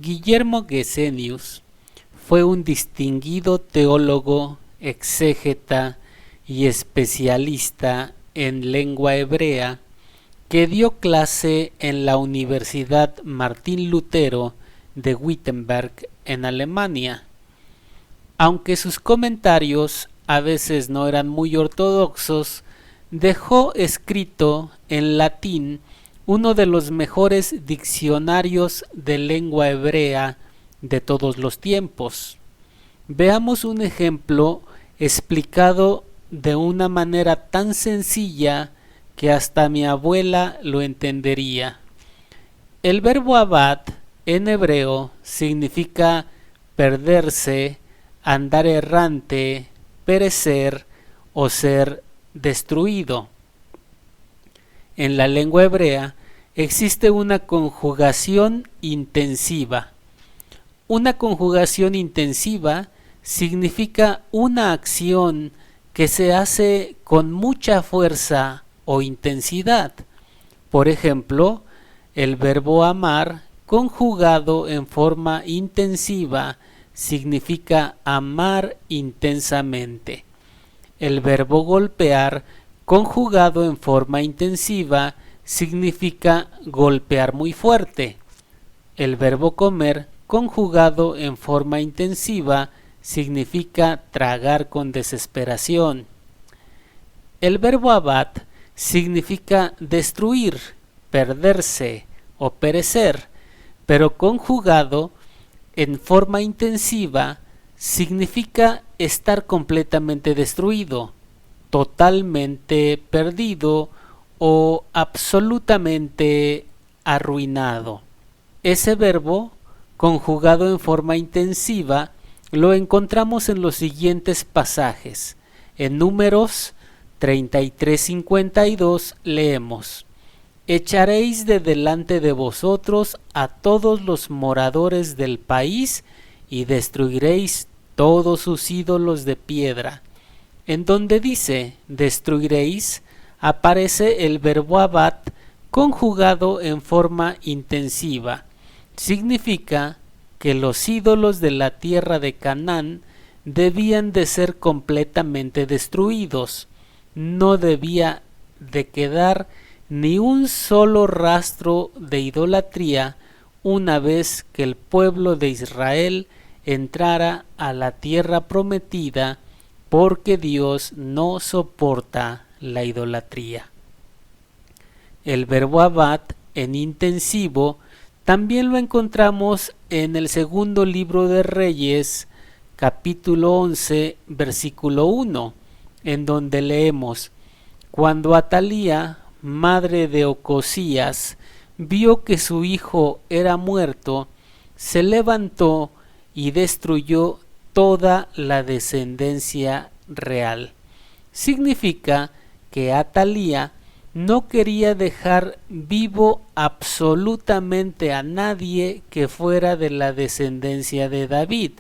Guillermo Gesenius fue un distinguido teólogo, exégeta y especialista en lengua hebrea que dio clase en la Universidad Martín Lutero de Wittenberg en Alemania. Aunque sus comentarios a veces no eran muy ortodoxos, dejó escrito en latín uno de los mejores diccionarios de lengua hebrea de todos los tiempos. Veamos un ejemplo explicado de una manera tan sencilla que hasta mi abuela lo entendería. El verbo abad en hebreo significa perderse, andar errante, perecer o ser destruido. En la lengua hebrea existe una conjugación intensiva. Una conjugación intensiva significa una acción que se hace con mucha fuerza o intensidad. Por ejemplo, el verbo amar conjugado en forma intensiva significa amar intensamente. El verbo golpear conjugado en forma intensiva significa golpear muy fuerte. El verbo comer conjugado en forma intensiva significa tragar con desesperación. El verbo abad significa destruir, perderse o perecer, pero conjugado en forma intensiva significa estar completamente destruido, totalmente perdido o absolutamente arruinado. Ese verbo, conjugado en forma intensiva, lo encontramos en los siguientes pasajes. En Números 33:52 leemos: Echaréis de delante de vosotros a todos los moradores del país y destruiréis todos sus ídolos de piedra. En donde dice destruiréis, aparece el verbo abad conjugado en forma intensiva. Significa que los ídolos de la tierra de Canaán debían de ser completamente destruidos. No debía de quedar ni un solo rastro de idolatría una vez que el pueblo de Israel entrara a la tierra prometida, porque Dios no soporta la idolatría. El verbo abad en intensivo también lo encontramos en el segundo libro de Reyes, capítulo 11, versículo 1, en donde leemos: Cuando Atalía, madre de Ocosías, vio que su hijo era muerto, se levantó y destruyó toda la descendencia real. Significa que Atalía no quería dejar vivo absolutamente a nadie que fuera de la descendencia de David.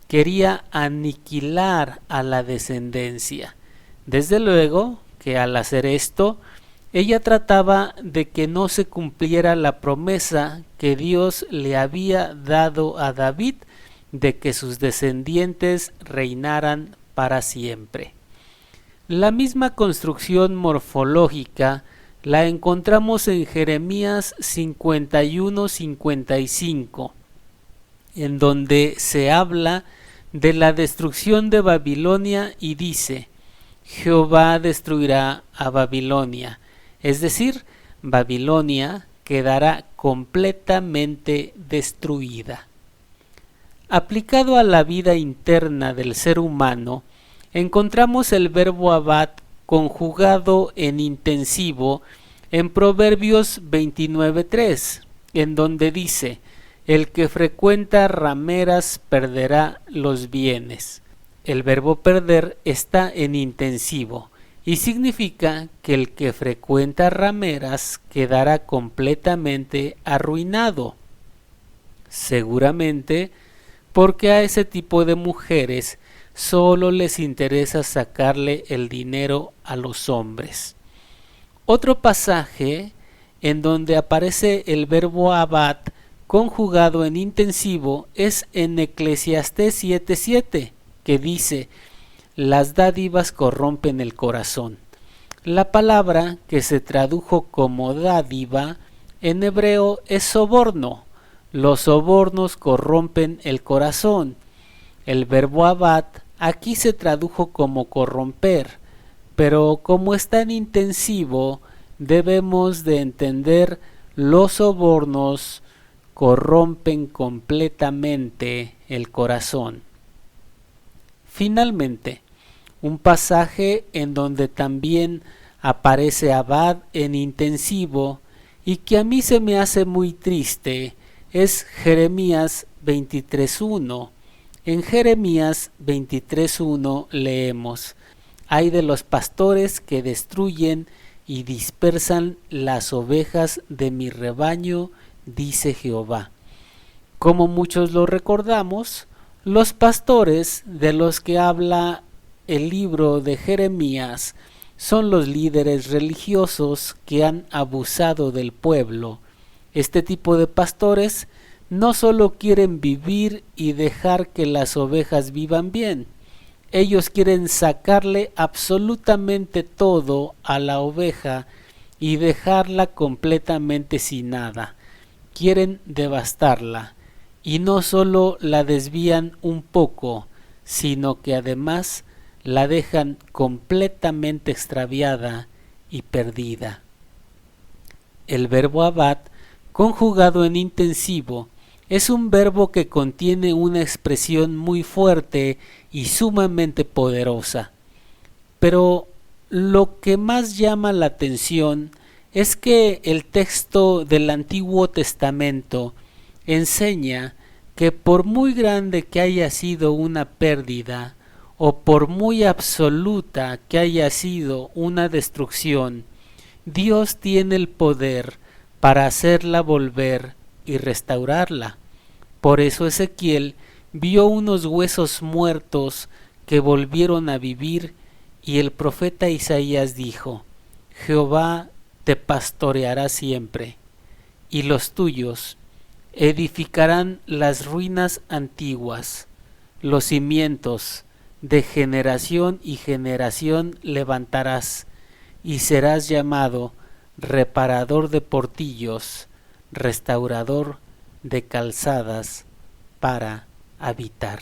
Quería aniquilar a la descendencia. Desde luego que al hacer esto, ella trataba de que no se cumpliera la promesa que Dios le había dado a David de que sus descendientes reinaran para siempre. La misma construcción morfológica la encontramos en Jeremías 51-55, en donde se habla de la destrucción de Babilonia y dice: Jehová destruirá a Babilonia, es decir, Babilonia quedará completamente destruida. Aplicado a la vida interna del ser humano, encontramos el verbo abad conjugado en intensivo en Proverbios 29:3, en donde dice: El que frecuenta rameras perderá los bienes. El verbo perder está en intensivo y significa que el que frecuenta rameras quedará completamente arruinado. Seguramente porque a ese tipo de mujeres solo les interesa sacarle el dinero a los hombres. Otro pasaje en donde aparece el verbo abad conjugado en intensivo es en Eclesiastés 7:7, que dice: las dádivas corrompen el corazón. La palabra que se tradujo como dádiva en hebreo es soborno. Los sobornos corrompen el corazón. El verbo abad aquí se tradujo como corromper, pero como está en intensivo, debemos de entender los sobornos corrompen completamente el corazón. Finalmente, un pasaje en donde también aparece abad en intensivo y que a mí se me hace muy triste es Jeremías 23:1. En Jeremías 23:1 leemos: hay de los pastores que destruyen y dispersan las ovejas de mi rebaño, dice Jehová. Como muchos lo recordamos, los pastores de los que habla el libro de Jeremías son los líderes religiosos que han abusado del pueblo. Este tipo de pastores no solo quieren vivir y dejar que las ovejas vivan bien, ellos quieren sacarle absolutamente todo a la oveja y dejarla completamente sin nada. Quieren devastarla, y no solo la desvían un poco, sino que además la dejan completamente extraviada y perdida. El verbo abad, conjugado en intensivo, es un verbo que contiene una expresión muy fuerte y sumamente poderosa. Pero lo que más llama la atención es que el texto del Antiguo Testamento enseña que por muy grande que haya sido una pérdida, o por muy absoluta que haya sido una destrucción, Dios tiene el poder para hacerla volver y restaurarla. Por eso Ezequiel vio unos huesos muertos que volvieron a vivir, y el profeta Isaías dijo: Jehová te pastoreará siempre, y los tuyos edificarán las ruinas antiguas, los cimientos de generación y generación levantarás, y serás llamado reparador de portillos, restaurador de calzadas para habitar.